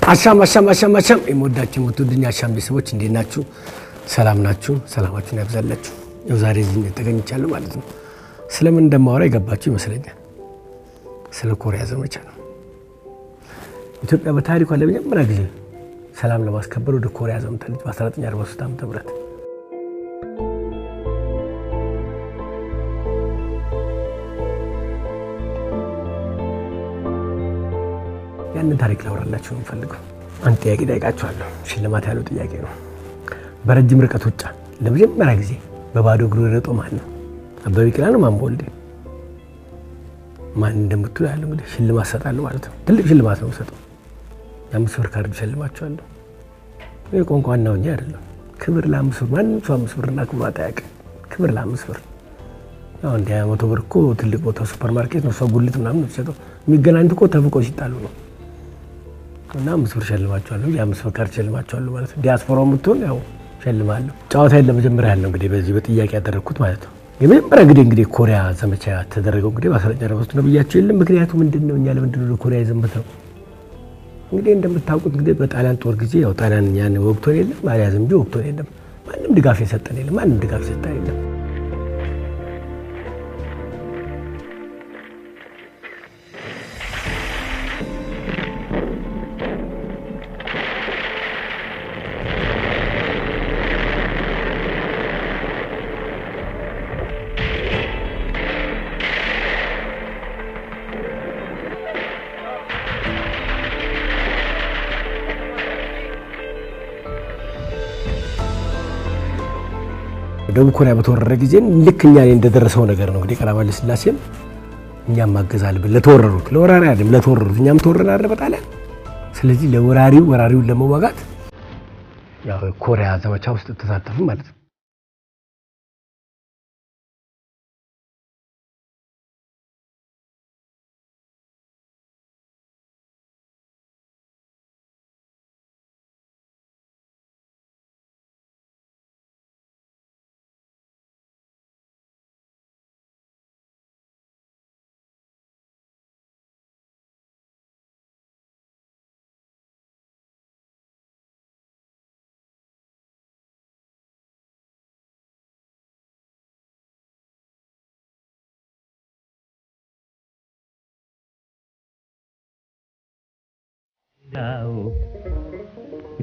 አሻም የሞዳችሁ የምትወዱኝ አሻም ቤተሰቦች እንዴት ናችሁ? ሰላም ናችሁ? ሰላማችሁን ያብዛላችሁ። ያው ዛሬ እዚህ ተገኝቻለሁ ማለት ነው። ስለምን እንደማወራ ይገባችሁ ይመስለኛል። ስለ ኮሪያ ዘመቻ ነው። ኢትዮጵያ በታሪኳ ለመጀመሪያ ጊዜ ሰላም ለማስከበር ወደ ኮሪያ ዘምታለች በ1943 ዓ.ም። ያንን ታሪክ ላወራላችሁ ነው የምፈልገው። አንድ ጥያቄ ጠይቃችኋለሁ። ሽልማት ያለው ጥያቄ ነው። በረጅም ርቀት ውጫ ለመጀመሪያ ጊዜ በባዶ እግሩ የሮጠ ማን ነው? አበበ ቢቂላ ነው? ማን ቦልዴ? ማን እንደምትሉ ያለው እንግዲህ ሽልማት ሰጣለሁ ማለት ነው። ትልቅ ሽልማት ነው የምሰጠው። የ5 ብር ካርድ ሸልማችኋለሁ። ይሄ ቋንቋ ነው እንጂ አይደለም። ክብር ለ5 ብር። ማንም ሰው 5 ብርና ክብር አጣያቅ። ክብር ለ5 ብር። ያው እንደ 100 ብር እኮ ትልቅ ቦታ ሱፐርማርኬት ነው ሰው ጉልት ምናምን ነው የሚሰጠው። የሚገናኙት እኮ ተፍቆ ሲጣሉ ነው። እና 5 ብር ሸልማችኋለሁ። የ5 ብር ካርድ ሸልማችኋለሁ ማለት ነው። ዲያስፖራው የምትሆን ያው ሸልማለሁ። ጨዋታዬን ለመጀመሪያ ያለው እንግዲህ በዚህ በጥያቄ ያደረኩት ማለት ነው። የመጀመሪያ እንግዲህ ኮሪያ ዘመቻ ተደረገው እንግዲህ በ1943 ነው ብያችሁ የለም። ምክንያቱ ምንድነው? እኛ ለምንድነው ኮሪያ የዘመተው? እንግዲህ እንደምታውቁት እንግዲህ በጣሊያን ጦር ጊዜ ያው ጣሊያን ያን ወቅቶን የለም አልያዘም እንጂ ወቅቶን የለም። ማንም ድጋፍ የሰጠን የለም። ማንም ድጋፍ የሰጠን የለም። ደቡብ ኮሪያ በተወረረ ጊዜ ልክ እኛ እንደደረሰው ነገር ነው እንግዲህ ቀዳማዊ ኃይለ ሥላሴም እኛም ማገዛል ለተወረሩት ለወራሪ አይደለም ለተወረሩት እኛም ተወረራን በጣሊያን። ስለዚህ ወራሪውን ለመዋጋት ያው ኮሪያ ዘመቻ ውስጥ ተሳተፉ ማለት ነው። ዳው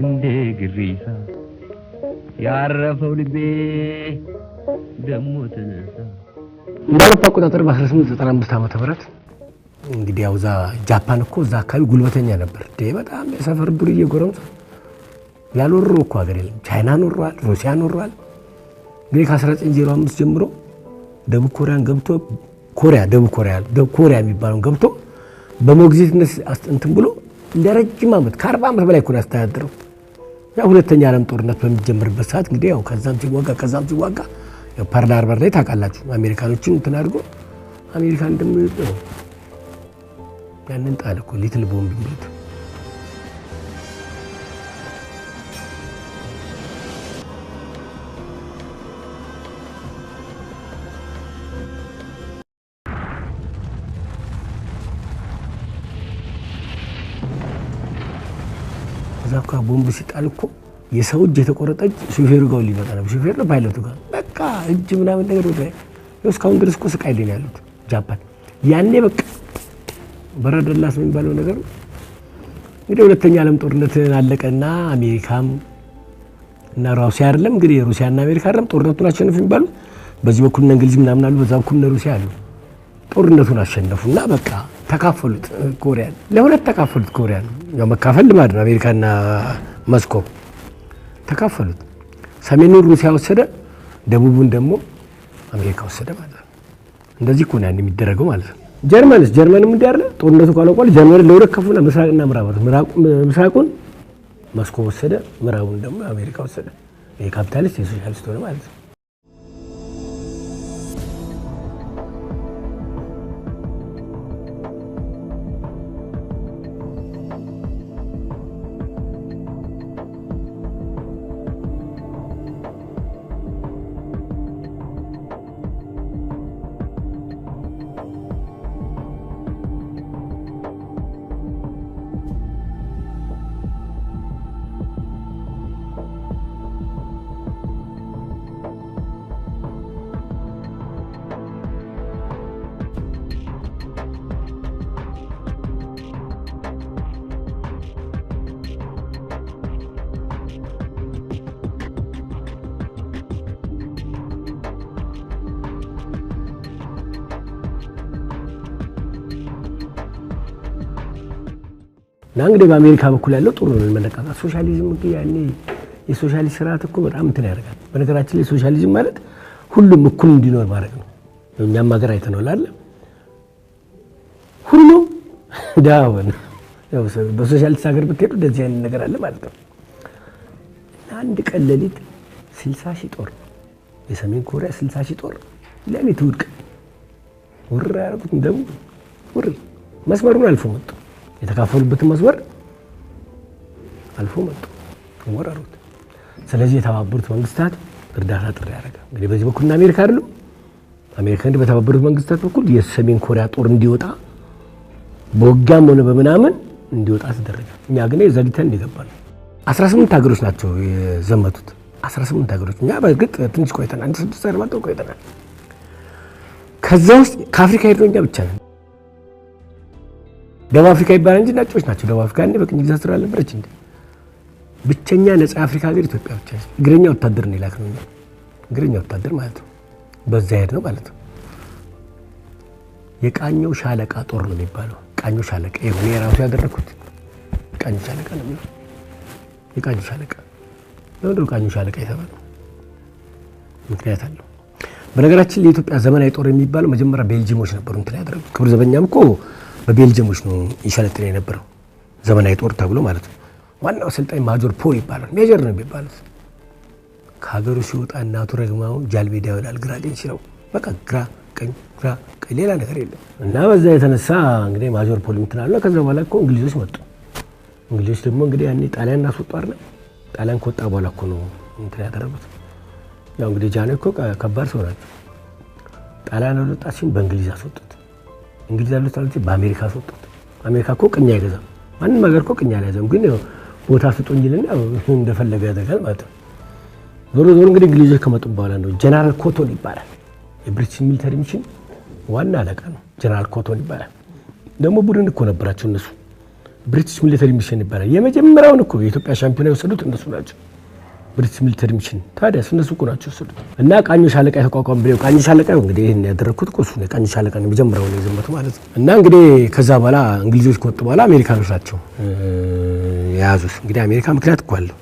እንደ ግሪሳ ያረፈው ልቤ ደሞ ተነሳ። በአውሮፓ አቆጣጠር በ1895 ዓመተ ምህረት እንግዲህ ያው ጃፓን እኮ እዛ አካባቢ ጉልበተኛ ነበር። በጣም የሰፈር ዱርዬ ጎረምሳ ያልወረሩ እኮ ሀገር የለም። ቻይና ኖሯል፣ ሩሲያ ኖሯል። እንግዲህ ከ1905 ጀምሮ ደቡብ ኮሪያን ገብቶ ደቡብ ኮሪያ የሚባለውን ገብቶ በሞግዚትነት እንትን ብሎ ለረጅም ዓመት ከ40 ዓመት በላይ እኮ ያስተዳደረው። ያው ሁለተኛ ዓለም ጦርነት በሚጀምርበት ሰዓት እንግዲህ ያው ከዛም ሲዋጋ ያው ፐርል ሃርበር ላይ ታውቃላችሁ አሜሪካኖችን እንትን አድርጎ አሜሪካን እንደምንጠው ያንን ጣል እኮ ሊትል ቦምብ የሚሉት። ዛካ ቦምብ ሲጣል እኮ የሰው እጅ የተቆረጠች ሹፌሩ ጋር ሊመጣ ነው። ሹፌር ነው ፓይለቱ ጋር በቃ እጅ ምናምን ነገር ወደ እስካሁን ድረስ እኮ ስቃይ ላይ ያሉት ጃፓን። ያኔ በቃ በረደላስ የሚባለው ነገር እንግዲህ ሁለተኛ ዓለም ጦርነት አለቀና አሜሪካም እና ሩሲያ አይደለም እንግዲህ ሩሲያና አሜሪካ አይደለም ጦርነቱን አሸነፉ የሚባሉ በዚህ በኩል እንግሊዝ ምናምን አሉ፣ በዛ በኩል ሩሲያ አሉ። ጦርነቱን አሸነፉና በቃ ተካፈሉት ኮሪያን። ለሁለት ተካፈሉት ኮሪያን። ያው መካፈል ልማድ ነው። አሜሪካና ሞስኮ ተካፈሉት። ሰሜኑን ሩሲያ ወሰደ፣ ደቡቡን ደግሞ አሜሪካ ወሰደ ማለት ነው። እንደዚህ እኮ ነው ያን የሚደረገው ማለት ነው። ጀርመንም እንዲህ አይደለ ጦርነቱ ካለቋል ጀርመን ለሁለት ከፍሉና ምስራቅና ምዕራብ ምስራቁን ሞስኮ ወሰደ፣ ምዕራቡን ደግሞ አሜሪካ ወሰደ። የካፒታሊስት የሶሻሊስት ሆነ ማለት ነው። እና እንግዲህ በአሜሪካ በኩል ያለው ጥሩ ነው መነቃቃት። ሶሻሊዝም እንግዲህ ያኔ የሶሻሊስት ስርዓት እኮ በጣም እንትን ያደርጋል። በነገራችን ላይ ሶሻሊዝም ማለት ሁሉም እኩል እንዲኖር ማድረግ ነው። እኛም ሀገር አይተነዋል አይደል? ሁሉም ዳውን ያው በሶሻሊስት ሀገር ብትሄዱ እንደዚህ አይነት ነገር አለ ማለት ነው። አንድ ቀን ሌሊት 60,000 ጦር የሰሜን ኮሪያ 60,000 ጦር ሌሊት ውድቅ ወራ ያደረጉት እንደው ወር መስመሩን አልፎ መጡ። የተካፈሉበትን መስመር አልፎ መጡ ወራሩት። ስለዚህ የተባበሩት መንግስታት እርዳታ ጥሪ ያደረገ እንግዲህ በዚህ በኩል አሜሪካ አይደለም አሜሪካ እንደ በተባበሩት መንግስታት በኩል የሰሜን ኮሪያ ጦር እንዲወጣ በውጊያም ሆነ በመናምን እንዲወጣ ተደረገ። እኛ ግን ዘግተን እንዲገባል 18 ሀገሮች ናቸው የዘመቱት 18 ሀገሮች። እኛ በእርግጥ ትንሽ ቆይተናል፣ አንድ 6 አርባቶ ቆይተናል። ከዛ ውስጥ ከአፍሪካ ሄድነው እኛ ብቻ ነን። ደቡብ አፍሪካ ይባላል እንጂ ነጮች ናቸው። ደቡብ አፍሪካ እንደ በቅኝ ግዛት ስር አልነበረች እንዴ? ብቸኛ ነፃ አፍሪካ ሀገር ኢትዮጵያ ብቻ ነች። እግረኛ ወታደር ነው የላክነው እኛ። እግረኛ ወታደር ማለት ነው በዛ ሄድ ነው ማለት ነው። የቃኘው ሻለቃ ጦር ነው የሚባለው። ቃኘው ሻለቃ ይሄ የራሱ ያደረኩት ቃኘው ሻለቃ ነው የሚለው። የቃኘው ሻለቃ ነው ቃኘው ሻለቃ የተባለው ምክንያት አለው። በነገራችን ለኢትዮጵያ ዘመናዊ ጦር የሚባለው መጀመሪያ ቤልጂሞች ነበሩ እንትን ያደረጉት። ክብር ዘበኛም እኮ በቤልጂሞች ነው ይሰለጥን የነበረው ዘመናዊ ጦር ተብሎ ማለት ነው። ዋናው አሰልጣኝ ማጆር ፖል ይባላል። ሜጀር ነው የሚባሉት። ከሀገሩ ሲወጣ እናቱ ረግማው ጃልሜዳ ይወዳል። ግራ ቀኝ ሲለው በቃ ግራ ቀኝ ሌላ ነገር የለም። እና በዛ የተነሳ እንግዲህ ማጆር ፖል እንትናለ። ከዛ በኋላ እኮ እንግሊዞች መጡ። እንግሊዞች ደግሞ እንግዲህ ያኔ ጣሊያን አስወጡ አይደል? ጣሊያን ከወጣ በኋላ እኮ ነው እንትን ያደረጉት። ያው እንግዲህ ጃንሆይ እኮ ከባድ ሰው ናቸው። ጣሊያን ወጣ ሲል በእንግሊዝ አስወጡት። እንግሊዝ ያሉት አሉት በአሜሪካ አስወጡት። አሜሪካ እኮ ቅኝ አይገዛም። ማንም ሀገር እኮ ቅኝ አልያዘም። ግን ቦታ ስጡኝልና እንደፈለገ ያደርጋል ማለት ነው። ዞሮ እንግዲህ እንግሊዞች ከመጡ በኋላ ነው ጀነራል ኮቶን ይባላል። የብሪቲሽ ሚሊተሪ ሚሽን ዋና አለቃ ነው ጀነራል ኮቶን ይባላል። ደግሞ ቡድን እኮ ነበራቸው እነሱ። ብሪቲሽ ሚሊተሪ ሚሽን ይባላል። የመጀመሪያውን እኮ የኢትዮጵያ ሻምፒዮና የወሰዱት እነሱ ናቸው። ብሪቲሽ ሚሊተሪ ሚሽን ታዲያ እነሱ እኮ ናቸው የወሰዱት። እና ቃኘው ሻለቃ የተቋቋመ ብለው ቃኘው ሻለቃ እንግዲህ ይሄን ያደረኩት እኮ እሱ ነው። ቃኘው ሻለቃ ነው የመጀመሪያው ነው የዘመቱ ማለት ነው። እና እንግዲህ ከዛ በኋላ እንግሊዞች ከወጡ በኋላ አሜሪካኖች ናቸው የያዙት። እንግዲህ አሜሪካ ምክንያት እኮ አለው።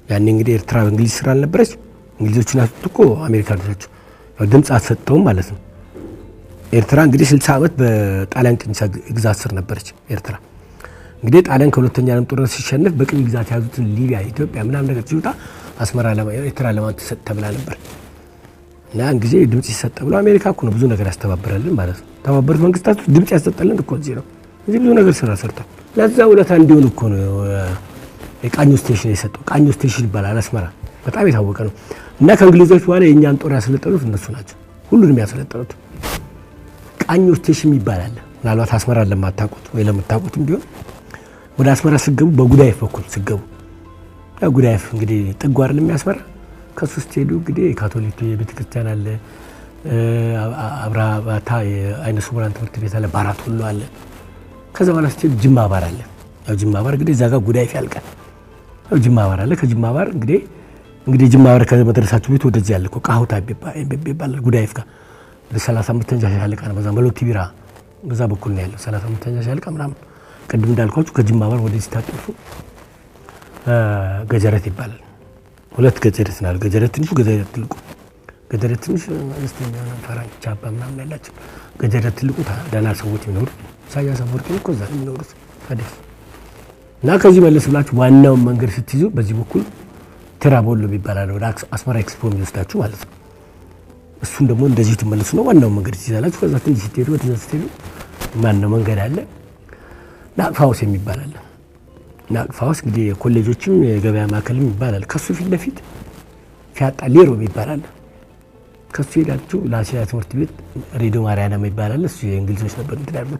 ያኔ እንግዲህ ኤርትራ እንግሊዝ ስራ አልነበረች። እንግሊዞቹን ያጡት እኮ አሜሪካኖች ናቸው። ያው ድምጽ አትሰጠውም ማለት ነው። ኤርትራ እንግዲህ 60 ዓመት በጣሊያን ቅኝ ግዛት ስር ነበረች ኤርትራ። እንግዲህ ጣሊያን ከሁለተኛ ዓለም ጦርነት ሲሸነፍ በቅኝ ግዛት ያዙትን ሊቢያ፣ ኢትዮጵያ ምናምን ነገር ሲወጣ አስመራ ኤርትራ ለማን ተሰጥ ተብላ ነበር። እና ጊዜ ድምጽ ይሰጥ ብሎ አሜሪካ እኮ ነው ብዙ ነገር ያስተባበረልን ማለት ነው። ተባበሩት መንግስታት ድምጽ ያሰጠልን እኮ እዚህ ነው። እዚህ ብዙ ነገር ስራ ሰርቷል። ለዛ ውለታ እንዲሆን እኮ ነው የቃኘው ስቴሽን የሰጠው። ቃኘው ስቴሽን ይባላል አስመራ። በጣም የታወቀ ነው። እና ከእንግሊዞች በኋላ የእኛን ጦር ያሰለጠኑት እነሱ ናቸው። ሁሉንም ያሰለጠኑት ቃኘው ስቴሽን ይባላል። ምናልባት አስመራ ለማታውቁት ወይ ለምታውቁትም ቢሆን ወደ አስመራ ሲገቡ በጉዳይፍ በኩል ሲገቡ ያው ጉዳይፍ እንግዲህ ጥጉ አይደለም የሚያስመራ። ከሱ ስትሄዱ እንግዲህ የካቶሊክ ቤተክርስቲያን አለ፣ አብራባታ የአይነ ስውራን ትምህርት ቤት አለ፣ ባራት ሁሉ አለ። ከዛ በኋላ ስትሄዱ ጅማ ባር አለ። ያው ጅማ ባር እንግዲህ እዛ ጋር ጉዳይፍ ያልቃል። ያው ጅማ ባር አለ። ከጅማ ባር እንግዲህ ጅማ ባር ከመድረሳችሁ ቤት ወደዚህ ያለ እኮ ቃሁታ ይባላል። ጉዳይፍ ጋር ወደ 35ኛ ሻለቃ ነው። በዛ መሎቲ ቢራ በዛ በኩል ነው ያለው 35ኛ ሻለቃ ምናምን። ቅድም እንዳልኳችሁ ከጅማ ባር ወደዚህ ታጥፉ ገጀረት ይባላል። ሁለት ገጀረት ነው። ገጀረት ትንሹ፣ ገጀረት ትልቁ። ገጀረት ትንሽ አነስተኛ ፈራንጅ ቻባ ምናምን ያላቸው፣ ገጀረት ትልቁ ደህና ሰዎች የሚኖሩት ኢሳያስ አፈወርቂ እኮ እዛ ነው የሚኖሩት ታዲያ። እና ከዚህ መለስ ብላችሁ ዋናውን መንገድ ስትይዙ በዚህ በኩል ትራቦሎ ይባላል። ወደ አስመራ ኤክስፖ የሚወስዳችሁ ማለት ነው። እሱን ደግሞ እንደዚህ ትመለሱ ነው ዋናው መንገድ ትይዛላችሁ። ከዛ ትንሽ ስትሄዱ ወደዛ ስትሄዱ ማነው መንገድ አለ ናቅፋውስ የሚባል አለ። ናቅፋውስ እንግዲህ የኮሌጆችም የገበያ ማዕከልም ይባላል። ከሱ ፊት ለፊት ፊያጣ ሌሮ ይባላል። ከሱ ሄዳችሁ ላሲያ ትምህርት ቤት ሬዲዮ ማርያና ይባላል። እሱ የእንግሊዞች ነበር እንትላሉ።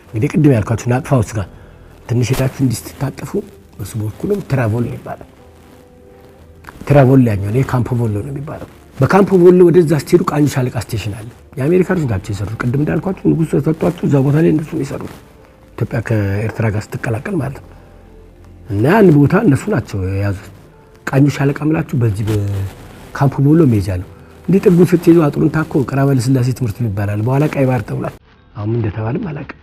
እንግዲህ ቅድም ያልኳችሁ ናቅፋውስ ጋር ትንሽ ሄዳችሁ እንዲስተታጠፉ በሱ በኩልም ትራቮሎ ይባላል። ትራቮሎ ያኛው ነው ካምፖ ቮሎ ነው የሚባለው። በካምፖ ቮሎ ወደዛ ስትሄዱ ቃኘው ሻለቃ ስቴሽን አለ። የአሜሪካኖች ናቸው የሰሩት። ቅድም እንዳልኳችሁ ንጉሥ ተሰጥቷቸው እዛ ቦታ ላይ እነሱ ነው የሰሩት። ኢትዮጵያ ከኤርትራ ጋር ስትቀላቀል ማለት ነው። እና ያን ቦታ እነሱ ናቸው የያዙት። ቃኘው ሻለቃ ምላችሁ በዚህ በካምፖ ቮሎ ሜጃ ነው። እንዲህ ጥጉን ስትይዙ አጥሩን ታኮ ቀራበለ ስላሴ ትምህርት ይባላል። በኋላ ቀይ ባህር ተብሏል። አሁን እንደተባለም አላውቅም።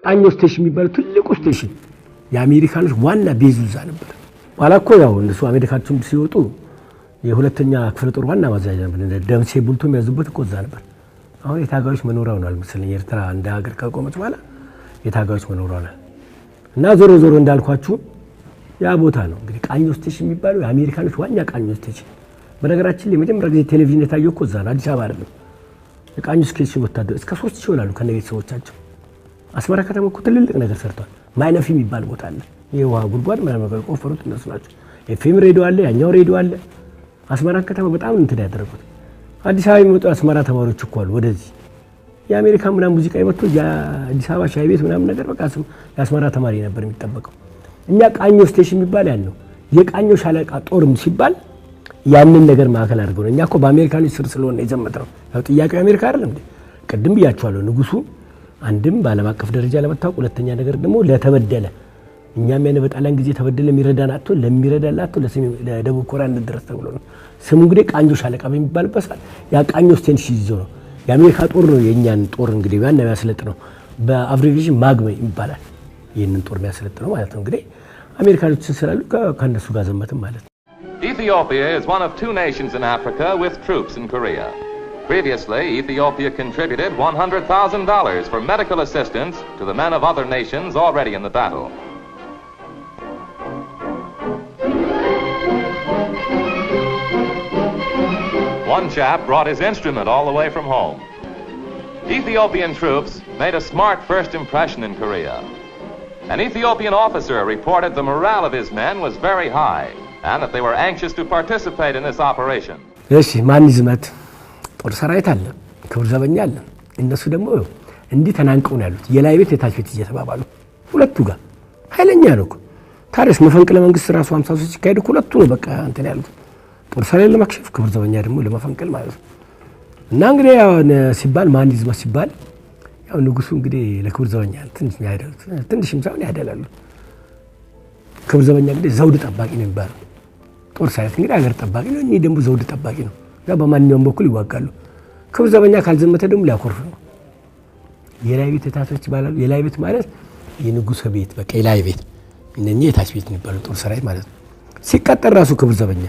ቃኞ ስቴሽን የሚባለው ትልቁ ስቴሽን የአሜሪካኖች ዋና ቤዝ እዛ ነበር። ኋላ እኮ ያው እነሱ አሜሪካችን ሲወጡ የሁለተኛ ክፍለ ጦር ዋና ማዛዣ ነበር። ደምሴ ቡልቶ የሚያዙበት እኮ እዛ ነበር። አሁን የታጋዮች መኖሪያ ሆኗል መሰለኝ። ኤርትራ እንደ ሀገር ከቆመች በኋላ የታጋዮች መኖሪያ ሆኗል። እና ዞሮ ዞሮ እንዳልኳችሁ ያ ቦታ ነው እንግዲህ ቃኞ ስቴሽን የሚባለው የአሜሪካኖች ዋና ቃኞ ስቴሽን። በነገራችን ላይ የመጀመሪያ ጊዜ ቴሌቪዥን የታየው እኮ እዛ ነው፣ አዲስ አበባ አይደለም። የቃኞ ስቴሽን ወታደር እስከ 3000 ይሆናሉ ከነ ቤተሰቦቻቸው። አስመራ ከተማ እኮ ትልልቅ ነገር ሰርቷል። ማይነፊ የሚባል ቦታ አለ። የውሃ ጉድጓድ ምናምን ነገር ቆፈሩት እነሱ ናቸው። ኤፍኤም ሬዲዮ አለ፣ ያኛው ሬዲዮ አለ። አስመራ ከተማ በጣም እንትን ያደረጉት። አዲስ አበባ የሚመጡ አስመራ ተማሪዎች እኮ አሉ ወደዚህ የአሜሪካ ምናምን ሙዚቃ የመጡ የአዲስ አበባ ሻይ ቤት ምናምን ነገር በቃ የአስመራ ተማሪ ነበር የሚጠበቀው። እኛ ቃኞ ስቴሽን የሚባል ያን ነው። የቃኞ ሻለቃ ጦርም ሲባል ያንን ነገር ማዕከል አድርገው ነው። እኛ እኮ በአሜሪካኖች ስር ስለሆነ የዘመትነው። ያው ጥያቄው አሜሪካ አይደለም እንዴ? ቅድም ብያቸዋለሁ። ንጉሱ አንድም በዓለም አቀፍ ደረጃ ለመታወቅ፣ ሁለተኛ ነገር ደግሞ ለተበደለ እኛም ያኔ በጣሊያን ጊዜ ተበደለ የሚረዳን አጥቶ ለሚረዳን አጥቶ ለደቡብ ኮሪያ እንድረስ ተብሎ ነው ስሙ እንግዲህ ቃኞ ሻለቃ በሚባልበት ሰዓት ያ ቃኞ ስቴሽን ይዞ ነው የአሜሪካ ጦር ነው የኛን ጦር እንግዲህ ያን የሚያስለጥነው በአብሪቪዬሽን ማግመ ይባላል። ይሄንን ጦር የሚያስለጥነው ማለት ነው እንግዲህ አሜሪካኖችን ስላሉ ከነሱ ጋር ዘመትም ማለት ነው። Ethiopia is one of 2 nations in Africa with troops in Korea. Previously, Ethiopia contributed $100,000 for medical assistance to the men of other nations already in the battle. One chap brought his instrument all the way from home. Ethiopian troops made a smart first impression in Korea. An Ethiopian officer reported the morale of his men was very high and that they were anxious to participate in this operation. እሺ ማን ይዝመት ጦር ሰራዊት አለ፣ ክብር ዘበኛ አለ። እነሱ ደግሞ እንዲህ ተናንቀው ነው ያሉት። የላይ ቤት የታች ቤት እየተባባሉ ሁለቱ ጋር ኃይለኛ ነው እኮ ታዲያስ መፈንቅለ መንግስት ራሱ 53 ሲካሄድ ሁለቱ ነው በቃ እንትን ያሉት። ጦር ሰራዊት ለማክሸፍ ክብር ዘበኛ ደግሞ ለመፈንቅል ማለት ነው። እና እንግዲህ ያው ሲባል ማን ይዝመት ሲባል ያው ንጉሱ እንግዲህ ለክብር ዘበኛ ትንሽም ሳይሆን ያደላሉ። ክብር ዘበኛ እንግዲህ ዘውድ ጠባቂ ነው የሚባለው። ጦር ሰራዊት እንግዲህ ሀገር ጠባቂ ነው፣ እኚህ ደግሞ ዘውድ ጠባቂ ነው። ያው በማንኛውም በኩል ይዋጋሉ። ክብር ዘበኛ ካልዘመተ ደግሞ ሊያኮርፍ ነው። የላይ ቤት የታች ይባላሉ። የላይ ቤት ማለት የንጉስ ቤት በቃ የላይ ቤት፣ እነኚህ የታች ቤት የሚባሉ ጦር ሰራዊት ማለት ነው። ሲቀጠር ራሱ ክብር ዘበኛ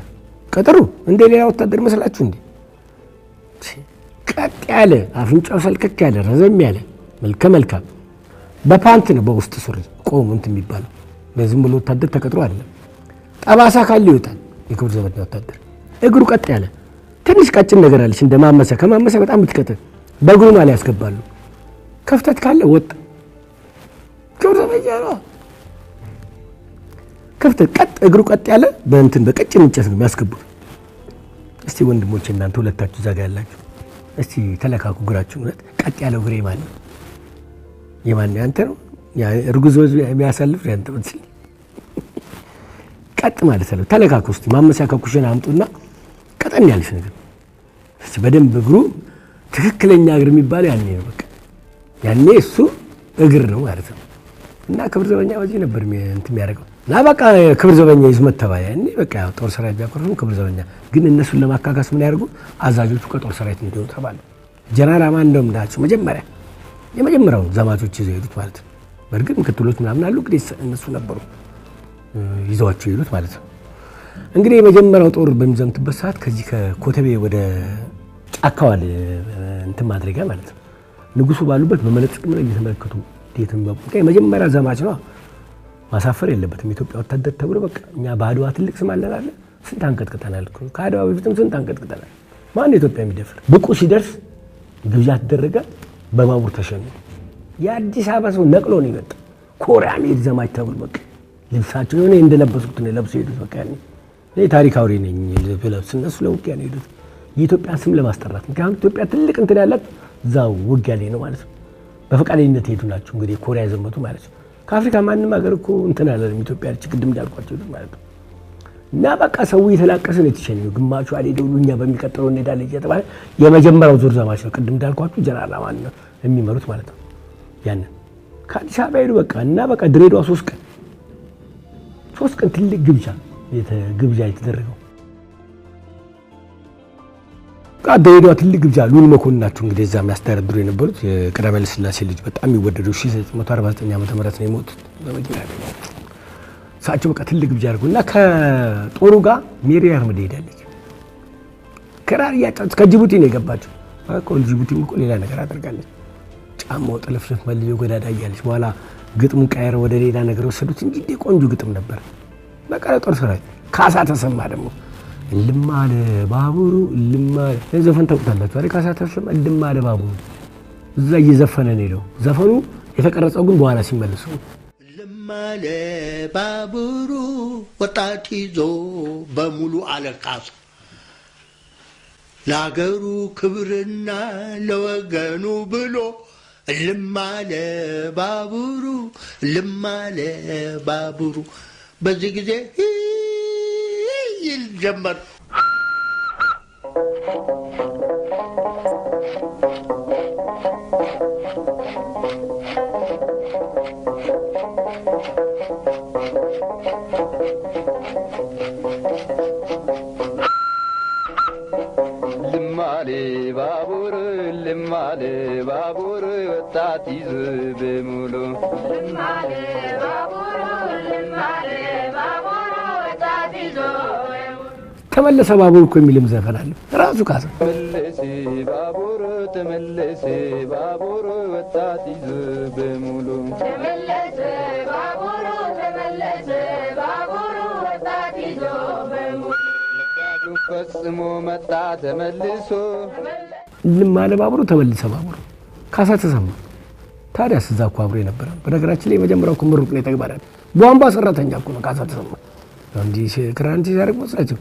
ቀጠሩ እንደ ሌላ ወታደር መስላችሁ እንዴ? ቀጥ ያለ አፍንጫው ሰልከክ ያለ ረዘም ያለ መልካም በፓንት ነው በውስጥ ሱሪ ቆሙ እንትን የሚባለው። በዝም ብሎ ወታደር ተቀጥሮ አይደለም። ጠባሳ ካለ ይወጣል የክብር ዘበኛ ወታደር። እግሩ ቀጥ ያለ ትንሽ ቀጭን ነገር አለች እንደማመሰ ከማመሰ በጣም ብትቀጥል በእግሩ ማለት ያስገባሉ። ከፍተት ካለ ወጥ ክብር ዘበኛ ነው። ከፍተት ቀጥ እግሩ ቀጥ ያለ በእንትን በቀጭን እንጨት ነው የሚያስገቡት። እስቲ ወንድሞቼ እናንተ ሁለታችሁ እዛ ጋር ያላችሁ እስቲ ተለካኩ እግራችሁ። ቀጥ ያለው እግሬ ማን ነው? የማን ያንተ ነው? ያ እርጉዝ የሚያሳልፍ ያንተ ወንስ ቀጥ ማለት ነው። ተለካኩ እስቲ ማመሲያ ከኩሽና አምጡና ቀጠን ያለሽ ነገር እስቲ በደንብ እግሩ ትክክለኛ እግር የሚባለው ያኔ ነው። በቃ ያኔ እሱ እግር ነው ማለት ነው። እና ክብር ዘበኛ ወጂ ነበር እንትን የሚያደርገው እና በቃ ክብር ዘበኛ ይዝመት ተባለ። ያኔ በቃ ጦር ሰራዊት ቢያቆርፉ ክብር ዘበኛ ግን እነሱን ለማካካስ ምን ያደርጉ አዛዦቹ ከጦር ሰራዊት እንዲወጡ ተባለ። ጀነራል አማን እንደምናቸው የመጀመሪያው ዘማቾች ይዘው ሄዱት ማለት ነው። በርግጥ ምክትሎች ምናምን አሉ እንግዲህ እነሱ ነበሩ ይዘዋቸው ሄዱት ማለት ነው። እንግዲህ የመጀመሪያው ጦር በሚዘምትበት ሰዓት ከዚህ ከኮተቤ ወደ ጫካዋል እንትን ማድረጊያ ማለት ነው። ንጉሱ ባሉበት በመነጥቅ ምን እየተመለከቱ ዴትም በቃ የመጀመሪያ ዘማች ነው። ማሳፈር የለበትም ኢትዮጵያ ወታደር ተብሎ በቃ እኛ ባድዋ ትልቅ ስም አለን አለ። ስንት አንቀጥቅጠናል እኮ ከአድዋ በፊትም ስንት አንቀጥቅጠናል። ማን ኢትዮጵያ የሚደፍር ብቁ ሲደርስ ግብዣ ተደረገ። በባቡር ተሸኙ። የአዲስ አበባ ሰው ነቅሎ ነው ይመጣ ኮሪያ ሜድ ዘማች ተብሎ በቃ ልብሳቸው የሆነ እንደለበሱት ነው ለብሰው ሄዱት። በቃ እኔ ታሪክ አውሬ ነኝ ብለብስ እነሱ ለውጊያ ነው ሄዱት የኢትዮጵያ ስም ለማስጠራት። ምክንያቱም ኢትዮጵያ ትልቅ እንትን ያላት እዛው ውጊያ ላይ ነው ማለት ነው። በፈቃደኝነት ሄዱ ናቸው እንግዲህ ኮሪያ ዘመቱ ማለት ነው። ከአፍሪካ ማንንም ሀገር እኮ እንትን አላለም ኢትዮጵያ ቅድም እንዳልኳቸው ማለት ነው። እና በቃ ሰው የተላቀሰ ነው የተሸኘው። ግማሹ አልሄደው እኛ በሚቀጥለው እንሄዳለን እየተባለ የመጀመሪያው ዙር ዘማች ነው። ቅድም እንዳልኳችሁ ጀነራል አማን ነው የሚመሩት ማለት ነው። ያንን ከአዲስ አበባ ሄዱ በቃ እና በቃ ድሬዳዋ 3 ቀን ትልቅ ግብዣ የተደረገው ድሬዳዋ ትልቅ ግብዣ ሉል መኮንን ናቸው እንግዲህ እዛ የሚያስተዳድሩ የነበሩት የቀዳማዊ ኃይለ ሥላሴ ልጅ በጣም የሚወደዱ 1949 ዓመተ ምህረት ነው የሞቱት በመኪና አደጋ። እሳቸው በቃ ትልቅ ግብዣ አድርጉና ከጦሩ ጋር ሜሪ አህመድ ሄዳለች። ክራር እያጫወተች ከጅቡቲ ነው የገባችው። በቃ ጅቡቲም እኮ ሌላ ነገር አድርጋለች። ጫማው ጥልፍልፍ መልዮ ጎዳዳ እያለች በኋላ ግጥሙን ቀየረ ወደ ሌላ ነገር ወሰዱት እንጂ ቆንጆ ግጥም ነበር። በቃ ጦር ሰራዊት ካሳ ተሰማ ደግሞ እልም አለ ባቡሩ እልም አለ ዘፈን ታውቁታላችሁ አይደል? ካሳ ተሰማ እልም አለ ባቡሩ እዛ እየዘፈነ ነው የሄደው። ዘፈኑ የተቀረጸው ግን በኋላ ሲመለሱ እልም አለ ባቡሩ ወጣት ይዞ በሙሉ አለቃሱ ለአገሩ ክብርና ለወገኑ ብሎ እልም አለ ባቡሩ እልም አለ ባቡሩ። በዚህ ጊዜ ይል ጀመር። ልማሌ ባቡር ልማሌ ባቡር ወጣት ይዞ በሙሉ ልማሌ ባቡር ልማሌ ባቡር ወጣት ይዞ ተመለሰ ባቡር እኮ የሚልም ዘፈን አለ ራሱ ካሳ። ተመለሰ ባቡር ተመለሰ ባቡር ወጣት ይዞ በሙሉ ተመለሰ ባቡር ተመለሰ ባቡር ወጣት ይዞ በሙሉ ፈጽሞ መጣ ተመልሶ እልም አለ ባቡሩ ተመለሰ ባቡሩ ካሳ ተሰማ። ታዲያስ እዛ እኮ አብሮ የነበረ በነገራችን ላይ የመጀመሪያው እኮ ምሩቅ ነው ተግባራል ቧንቧ ሰራተኛ እኮ ነው ካሳ ተሰማ። አንዲ ክራንቲ ያደርግ መስላችሁ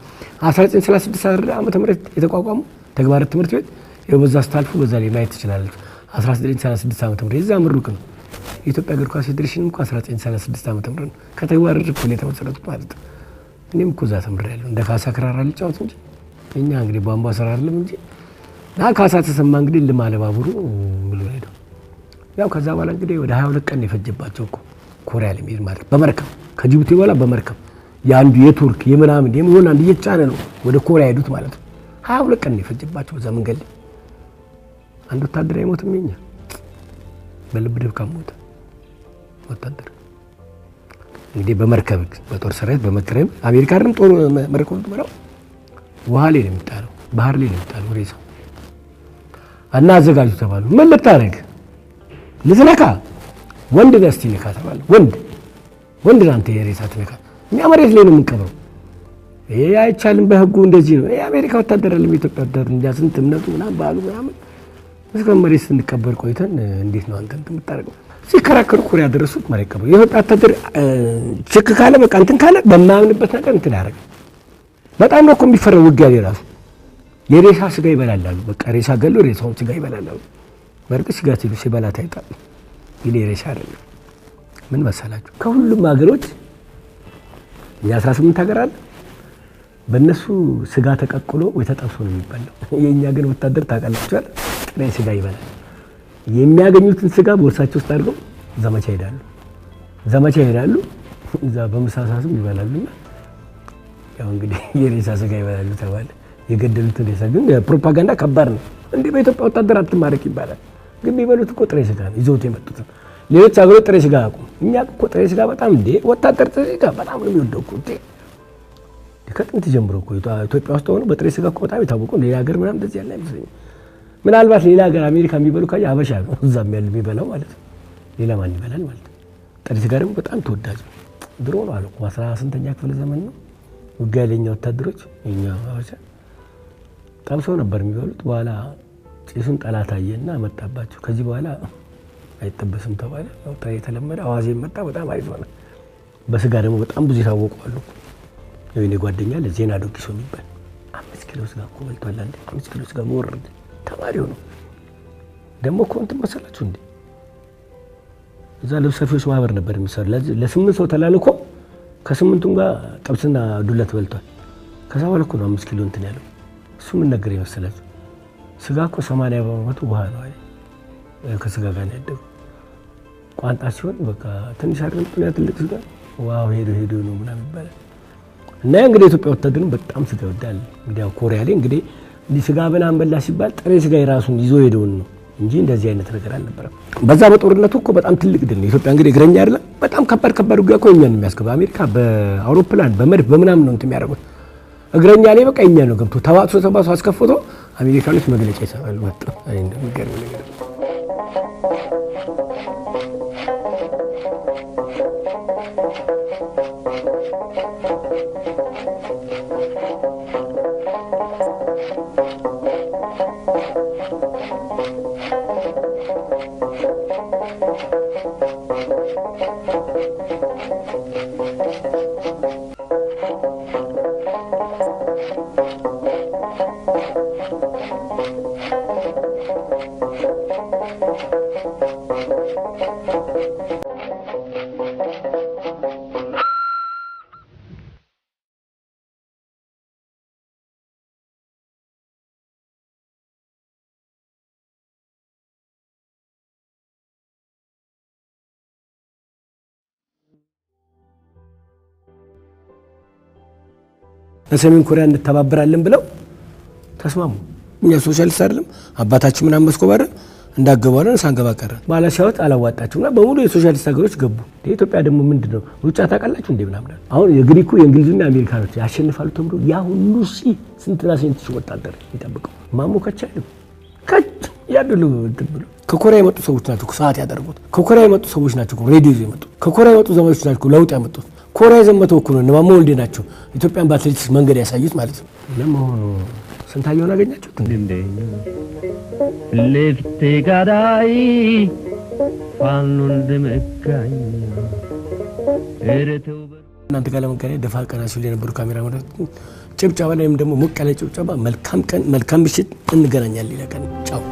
1936 ዓመተ ምህረት የተቋቋመው ተግባራት ትምህርት ቤት የበዛ ስታልፉ በዛ ላይ ማየት ትችላላችሁ። 1936 ዓመተ ምህረት እዛ ምሩቅ ነው። የኢትዮጵያ እግር ኳስ ፌዴሬሽን እኮ 1936 ዓመተ ምህረት ከተግባራት እኮ ነው የተመሰረቱት ማለት ነው። እኔም እኮ እዛ ተምሬያለሁ። እንደ ካሳ ክራር አልጫወት እንጂ እኛ እንግዲህ ቧንቧ ስራ አይደለም እንጂ ካሳ ተሰማ እንግዲህ እልም አለ ባቡሩ ብሎ ሄደው ያው ከዛ በኋላ እንግዲህ ወደ 22 ቀን የፈጀባቸው እኮ ኮሪያ ለሚሄድ ማለት በመርከብ ከጅቡቲ በኋላ በመርከብ ያንዱ የቱርክ የምናምን የሆላንድ እየጫነ ነው ወደ ኮሪያ ሄዱት ማለት ነው። 22 ቀን የፈጀባቸው በዛ መንገድ ላይ አንድ ወታደር አይሞትም። የኛ በልብ ድብቃም ሞተ ወታደር እንግዲህ በመርከብ በጦር ሰራዊት በመርከብ አሜሪካ አይደለም ጦር መርከብ ተመራው ውሃ ላይ ነው የሚጣለው ባህር ላይ ነው የሚጣለው ሬሳው እና አዘጋጁ ተባሉ። ምን ልታረግ ልትነካ ወንድ ደስቲ ነካ ተባለ። ወንድ አንተ የሬሳ ትነካ እኛ መሬት ላይ ነው የምንቀበረው። ይሄ አይቻልም በህጉ እንደዚህ ነው። ይሄ አሜሪካ ወታደር አይደለም ኢትዮጵያ ወታደር እንጃ ስንት እምነቱ ምናምን ባሉ ምናምን እስከ መሬት ስንቀበል ቆይተን እንዴት ነው አንተ የምታረገው? ሲከራከሩ ኮሪያ ደረሱት ማለት ቀበው የወታደር ችክ ካለ በቃ እንትን ካለ በማምንበት ነገር እንትን ያደርግ በጣም ነው እኮ የሚፈረው ውጊያ ላይ የሬሳ ስጋ ይበላላሉ። በቃ ሬሳ ገሎ ሬሳውን ስጋ ይበላላሉ። በርግጥ ስጋ ሲበላ ታይቷል። ይሄ ሬሳ አይደለም። ምን መሰላችሁ ከሁሉም ሀገሮች የ18 ሀገር አለ በእነሱ ስጋ ተቀቅሎ ወይ ተጠብሶ ነው የሚበላው። የኛ ግን ወታደር ታቀላቸዋል ጥሬ ስጋ ይበላል። የሚያገኙትን ስጋ ቦርሳቸው ውስጥ አድርገው ዘመቻ ይሄዳሉ። እዛ በመሳሳስም ይበላሉና ያው እንግዲህ የሬሳ ስጋ ይበላሉ ተባለ። የገደሉትን ሬሳ ግን ፕሮፓጋንዳ ከባድ ነው። እንዴ በኢትዮጵያ ወታደር አትማረክ ይባላል። ግን የሚበሉት እኮ ጥሬ ስጋ ነው ይዘውት የመጡት። ሌሎች ሀገሮች ጥሬ ስጋ አቁም። እኛ እኮ ጥሬ ስጋ በጣም እንዴ ወታደር ጥሬ ስጋ በጣም ነው የሚወደው እኮ እንዴ ከጥንት ጀምሮ እኮ ኢትዮጵያ ውስጥ ሆኖ በጥሬ ስጋ እኮ በጣም የታወቀው ሌላ ሀገር ምናምን እንደዚህ ያለ አይመስለኝም። ምናልባት ሌላ ሀገር አሜሪካ የሚበሉ ካየ አበሻ ነው እዛም ያለ የሚበላው ማለት ነው። ሌላ ማን ይበላል ማለት ነው። ጥሬ ስጋ ደግሞ በጣም ተወዳጅ ነው። ድሮ ነው አለ እኮ 18ኛ ክፍለ ዘመን ነው ውጊያ ለኛ ወታደሮች እኛ አበሻ ጠብሰው ነበር የሚበሉት። በኋላ ጭሱን ጠላት አየና መጣባቸው። ከዚህ በኋላ አይጠበስም ተባለ። ወጣ የተለመደ አዋዜ መጣ። በጣም አሪፍ ሆነ። በስጋ ደግሞ በጣም ብዙ ይታወቁ አሉ። የኔ ጓደኛ ለዜና ዶኪሶ የሚባል 5 ኪሎ ስጋ እኮ በልቷል። 5 ኪሎ ስጋ ወርድ ተማሪው ነው ደግሞ እኮ እንትን መሰላችሁ እንዴ እዛ ልብስ ሰፊዎች ማህበር ነበር የሚሰሩ ለ8 ሰው ተላልኮ ከ8ቱም ጋር ጥብስና ዱለት በልቷል። ከዛ በኋላ እኮ ነው 5 ኪሎ እንትን ያለው። እሱ ምን ነገር ይመስላችሁ ስጋ እኮ 80% ውሃ ነው አይደል? ከስጋ ጋር ነው ያደረው። ቋንጣ ሲሆን በቃ ትንሽ አድርገን ነው ትልቅ ስጋ ዋው ሄዶ ነው ምናምን ይባላል። እና እንግዲህ ኢትዮጵያ ወታደርን በጣም ስጋ ይወዳል። እንግዲህ ኮሪያ ላይ እንግዲህ ስጋ በላን በላ ሲባል ጥሬ ስጋ የራሱን ይዞ ሄደውን ነው እንጂ እንደዚህ አይነት ነገር አልነበረም። በዛ በጦርነቱ እኮ በጣም ትልቅ ድል ነው። ኢትዮጵያ እንግዲህ እግረኛ አይደለም በጣም ከባድ ውጊያ እኮ እኛን የሚያስገባ አሜሪካ በአውሮፕላን በመድፍ በምናምን ነው የሚያደርጉት። እግረኛ ላይ በቃ እኛ ነው ገብቶ ተባሶ አስከፍቶ አሜሪካኖች መግለጫ ይሰራሉ። ወጣ አይ እንደሚገርም ነገር ለሰሜን ኮሪያ እንተባበራለን ብለው ተስማሙ። እኛ ሶሻሊስት አይደለም አባታችን ምን አመስኮባረ እንዳገባለን ሳንገባ ቀረ ባላ ሲያወጥ አላዋጣቸውና በሙሉ የሶሻሊስት ሀገሮች ገቡ። ኢትዮጵያ ደግሞ ምንድነው ሩጫ ታውቃላችሁ እንዴ ምናምን አሁን የግሪኩ የእንግሊዝና አሜሪካኖች ያሸንፋሉ ተብሎ ያ ሁሉ ስንትና ስንት ወታደር ይጠብቀው ማሞከቻ አይደለም ከት ያድሉ ብሎ ከኮሪያ የመጡ ሰዎች ናቸው ሰዓት ያደርጉት። ከኮሪያ የመጡ ሰዎች ናቸው ሬዲዮ የመጡ ከኮሪያ የመጡ ዘመዶች ናቸው ለውጥ ያመጡት። ኮሪያ ዘመተው እኮ ነው ማሞ ወልዴ ናቸው ኢትዮጵያን በአትሌቲክስ መንገድ ያሳዩት ማለት ነው። ለማሆኑ ስንታየውን አገኛችሁት እንዴ? ልፍቴ ጋዳይ ፋኑን ደመካኝ እረተው እናንተ ጋር ለመገናኘት ደፋ ቀና ሲሉ የነበሩ ካሜራማኖች ጭብጨባ ላይም ደግሞ ሞቅ ያለ ጭብጨባ መልካም ቀን መልካም ምሽት እንገናኛለን ይላል። ቻው